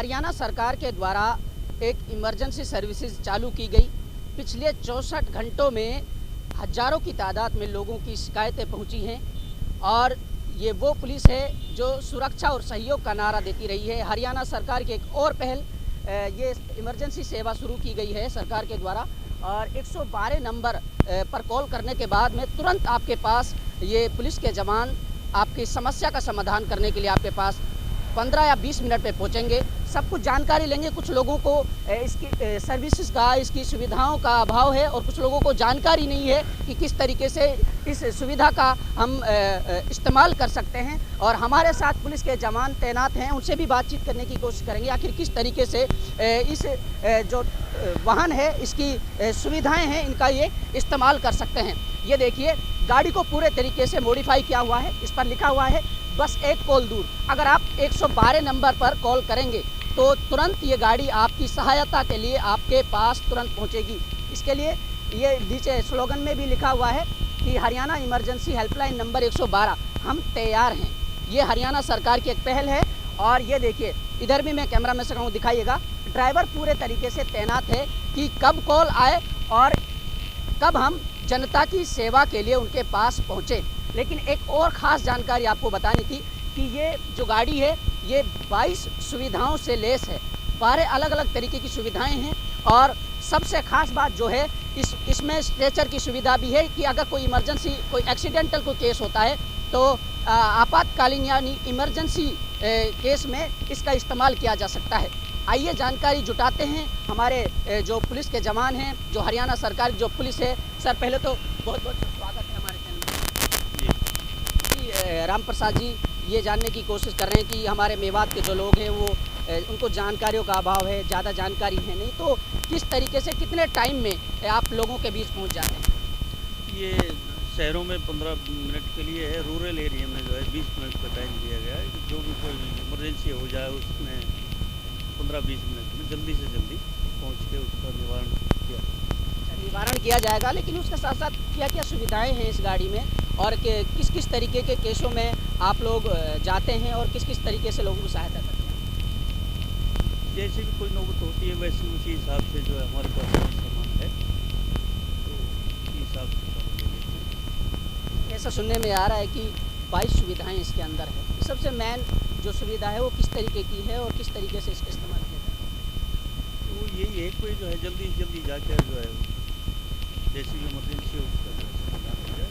हरियाणा सरकार के द्वारा एक इमरजेंसी सर्विसेज चालू की गई। पिछले 64 घंटों में हजारों की तादाद में लोगों की शिकायतें पहुंची हैं और ये वो पुलिस है जो सुरक्षा और सहयोग का नारा देती रही है। हरियाणा सरकार की एक और पहल, ये इमरजेंसी सेवा शुरू की गई है सरकार के द्वारा और 112 नंबर पर कॉल करने के बाद में तुरंत आपके पास ये पुलिस के जवान आपकी समस्या का समाधान करने के लिए आपके पास 15 या 20 मिनट में पहुंचेंगे। सब कुछ जानकारी लेंगे। कुछ लोगों को इसकी सर्विसेज का, इसकी सुविधाओं का अभाव है और कुछ लोगों को जानकारी नहीं है कि किस तरीके से इस सुविधा का हम इस्तेमाल कर सकते हैं। और हमारे साथ पुलिस के जवान तैनात हैं, उनसे भी बातचीत करने की कोशिश करेंगे आखिर किस तरीके से इस जो वाहन है, इसकी सुविधाएं हैं, इनका ये इस्तेमाल कर सकते हैं। ये देखिए, गाड़ी को पूरे तरीके से मॉडिफाई किया हुआ है। इस पर लिखा हुआ है बस एक कॉल दूर। अगर आप 112 नंबर पर कॉल करेंगे तो तुरंत ये गाड़ी आपकी सहायता के लिए आपके पास तुरंत पहुंचेगी। इसके लिए ये नीचे स्लोगन में भी लिखा हुआ है कि हरियाणा इमरजेंसी हेल्पलाइन नंबर 112 हम तैयार हैं। ये हरियाणा सरकार की एक पहल है। और ये देखिए, इधर भी मैं कैमरा में से कहूँ दिखाइएगा, ड्राइवर पूरे तरीके से तैनात है कि कब कॉल आए और कब हम जनता की सेवा के लिए उनके पास पहुँचे। लेकिन एक और ख़ास जानकारी आपको बतानी थी कि ये जो गाड़ी है ये 22 सुविधाओं से लेस है। 12 अलग अलग तरीके की सुविधाएं हैं और सबसे ख़ास बात जो है इसमें स्ट्रेचर की सुविधा भी है कि अगर कोई इमरजेंसी, कोई एक्सीडेंटल कोई केस होता है तो आपातकालीन यानी इमरजेंसी केस में इसका इस्तेमाल किया जा सकता है। आइए जानकारी जुटाते हैं हमारे जो पुलिस के जवान हैं, जो हरियाणा सरकार जो पुलिस है। सर, पहले तो बहुत बहुत स्वागत है हमारे चैनल में। जी, राम प्रसाद जी, ये जानने की कोशिश कर रहे हैं कि हमारे मेवात के जो लोग हैं वो उनको जानकारियों का अभाव है, ज़्यादा जानकारी है नहीं, तो किस तरीके से कितने टाइम में आप लोगों के बीच पहुंच जाते हैं? ये शहरों में 15 मिनट के लिए है, रूरल एरिया में जो है 20 मिनट का टाइम दिया गया है। जो भी कोई इमरजेंसी हो जाए उसमें 15-20 मिनट में जल्दी से जल्दी पहुंच के उसका निवारण किया जाएगा। लेकिन उसके साथ साथ क्या क्या सुविधाएं हैं इस गाड़ी में और किस किस तरीके के केसों में आप लोग जाते हैं और किस किस तरीके से लोगों को सहायता करते हैं? जैसे भी कोई नौबत होती है वैसे उसी हिसाब से जो है हमारे पास सामान है, तो उसी हिसाब से। ऐसा सुनने में आ रहा है कि 22 सुविधाएं इसके अंदर है। सबसे मेन जो सुविधा है वो किस तरीके की है और किस तरीके से इसका इस्तेमाल किया जाता है? तो यही है, कोई जो है जल्दी से जल्दी जाकर जो है जैसी इमरजेंसी हो उसका समाधान हो जाए।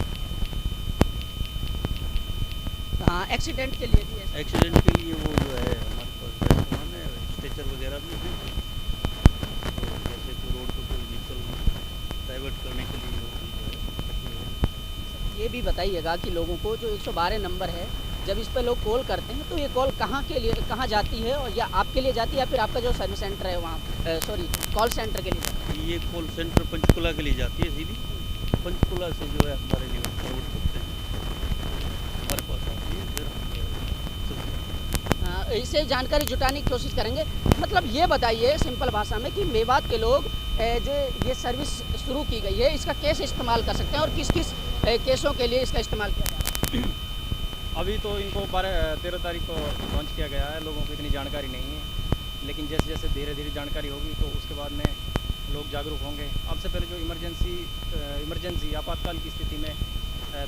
हाँ, एक्सीडेंट के लिए भी है। एक्सीडेंट के लिए वो जो है हमारे पास सामान है, स्ट्रेचर वगैरह भी है। तो जैसे कोई रोड पर कोई व्हीकल डाइवर्ट करने के लिए वो भी जो है। ये भी बताइएगा कि लोगों को जो 112 नंबर है, जब इस पर लोग कॉल करते हैं तो ये कॉल कहाँ के लिए, कहाँ जाती है और या आपके लिए जाती है या फिर आपका जो सर्विस सेंटर है वहाँ कॉल सेंटर के लिए जाती है? ये कॉल सेंटर पंचकुला के लिए जाती है सीधी। पंचकुला से जो है हमारे लिए फॉरवर्ड करते हैं, हमारे पास आती है, फिर हाँ, इससे जानकारी जुटाने की कोशिश करेंगे। मतलब ये बताइए सिंपल भाषा में कि मेवात के लोग जो ये सर्विस शुरू की गई है इसका कैसे इस्तेमाल कर सकते हैं और किस किस केसों के लिए इसका इस्तेमाल किया जा रहा है? अभी तो इनको 13 तारीख को लॉन्च किया गया है। लोगों को इतनी जानकारी नहीं है, लेकिन जैसे जैसे धीरे धीरे जानकारी होगी तो उसके बाद में लोग जागरूक होंगे। अब से पहले जो इमरजेंसी आपातकाल की स्थिति में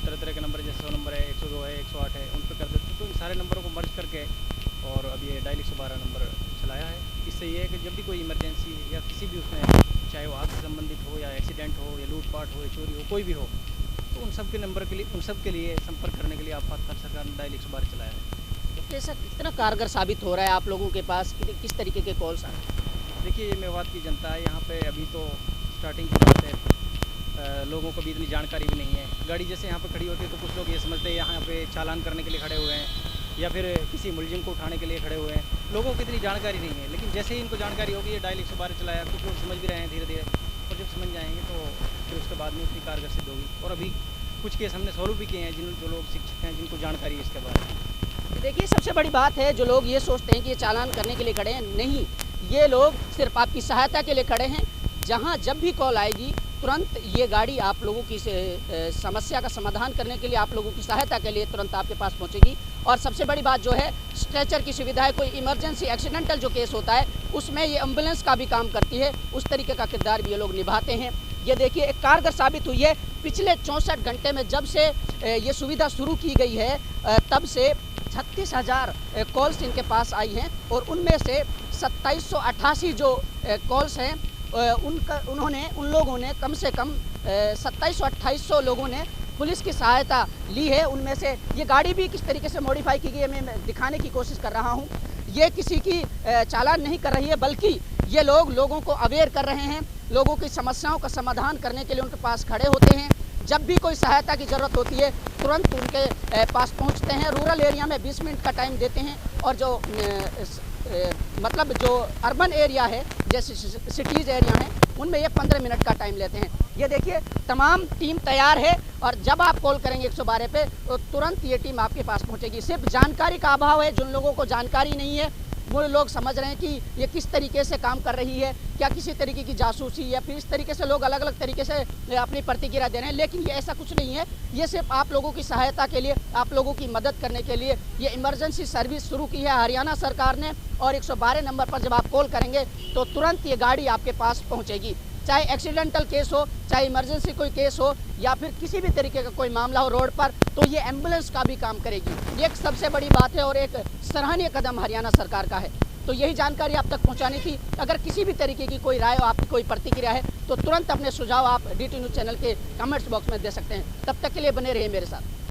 तरह तरह के नंबर, जैसे 100 नंबर है, 102 है, 108 है, उन पर कर देते, तो इन सारे नंबरों को मर्ज करके और अब ये डायल 112 नंबर चलाया है। इससे ये है कि जब भी कोई इमरजेंसी या किसी भी उसमें, चाहे वो आग से संबंधित हो या एक्सीडेंट हो या लूटपाट हो या चोरी हो, कोई भी हो, तो उन सब के नंबर के लिए, उन सब के लिए संपर्क करने के लिए आपातकाल सरकार ने डायल 112 चलाया है। तो कैसा, कितना कारगर साबित हो रहा है आप लोगों के पास, किस तरीके के कॉल्स आ रहे हैं? देखिए, ये मेवात की जनता है यहाँ पे, अभी तो स्टार्टिंग की बात है, लोगों को भी इतनी जानकारी भी नहीं है। गाड़ी जैसे यहाँ पे खड़ी होती है तो कुछ लोग ये समझते हैं यहाँ पे चालान करने के लिए खड़े हुए हैं या फिर किसी मुलजिम को उठाने के लिए खड़े हुए हैं। लोगों को इतनी जानकारी नहीं है, लेकिन जैसे ही इनको जानकारी होगी, ये डायल 112 चलाया, कुछ लोग समझ भी रहे हैं धीरे धीरे, और जब समझ जाएंगे तो फिर उसके बाद में उसकी कारगर सिद्ध होगी। और अभी कुछ केस हमने सॉल्व भी किए हैं, जो लोग शिक्षित हैं, जिनको जानकारी है इसके बारे में। देखिए, सबसे बड़ी बात है, जो लोग ये सोचते हैं कि ये चालान करने के लिए खड़े हैं, नहीं, ये लोग सिर्फ आपकी सहायता के लिए खड़े हैं। जहाँ जब भी कॉल आएगी तुरंत ये गाड़ी आप लोगों की समस्या का समाधान करने के लिए, आप लोगों की सहायता के लिए तुरंत आपके पास पहुंचेगी। और सबसे बड़ी बात जो है, स्ट्रेचर की सुविधा है। कोई इमरजेंसी एक्सीडेंटल जो केस होता है उसमें ये एम्बुलेंस का भी काम करती है, उस तरीके का किरदार भी ये लोग निभाते हैं। ये देखिए, एक कारगर साबित हुई है। पिछले 64 घंटे में जब से ये सुविधा शुरू की गई है तब से 36,000 कॉल्स इनके पास आई हैं और उनमें से 2788 जो कॉल्स हैं उन लोगों ने कम से कम 2700-2800 लोगों ने पुलिस की सहायता ली है। उनमें से ये गाड़ी भी किस तरीके से मॉडिफाई की गई है मैं दिखाने की कोशिश कर रहा हूँ। ये किसी की चालान नहीं कर रही है, बल्कि ये लोगों को अवेयर कर रहे हैं, लोगों की समस्याओं का समाधान करने के लिए उनके पास खड़े होते हैं। जब भी कोई सहायता की ज़रूरत होती है तुरंत उनके पास पहुंचते हैं। रूरल एरिया में 20 मिनट का टाइम देते हैं और जो मतलब जो अर्बन एरिया है, जैसे सिटीज़ एरिया हैं, उनमें ये 15 मिनट का टाइम लेते हैं। ये देखिए, तमाम टीम तैयार है और जब आप कॉल करेंगे 112 पे तो तुरंत ये टीम आपके पास पहुंचेगी। सिर्फ जानकारी का अभाव है, जिन लोगों को जानकारी नहीं है वो लोग समझ रहे हैं कि ये किस तरीके से काम कर रही है, क्या किसी तरीके की जासूसी या फिर इस तरीके से लोग अलग अलग तरीके से अपनी प्रतिक्रिया दे रहे हैं। लेकिन ये ऐसा कुछ नहीं है, ये सिर्फ आप लोगों की सहायता के लिए, आप लोगों की मदद करने के लिए ये इमरजेंसी सर्विस शुरू की है हरियाणा सरकार ने। और 112 नंबर पर जब आप कॉल करेंगे तो तुरंत ये गाड़ी आपके पास पहुँचेगी। चाहे एक्सीडेंटल केस हो, चाहे इमरजेंसी कोई केस हो या फिर किसी भी तरीके का कोई मामला हो रोड पर, तो ये एम्बुलेंस का भी काम करेगी। ये एक सबसे बड़ी बात है और एक सराहनीय कदम हरियाणा सरकार का है। तो यही जानकारी आप तक पहुंचानी थी। अगर किसी भी तरीके की कोई राय हो, आपकी कोई प्रतिक्रिया है, तो तुरंत अपने सुझाव आप DT न्यूज़ चैनल के कमेंट्स बॉक्स में दे सकते हैं। तब तक के लिए बने रहिए मेरे साथ।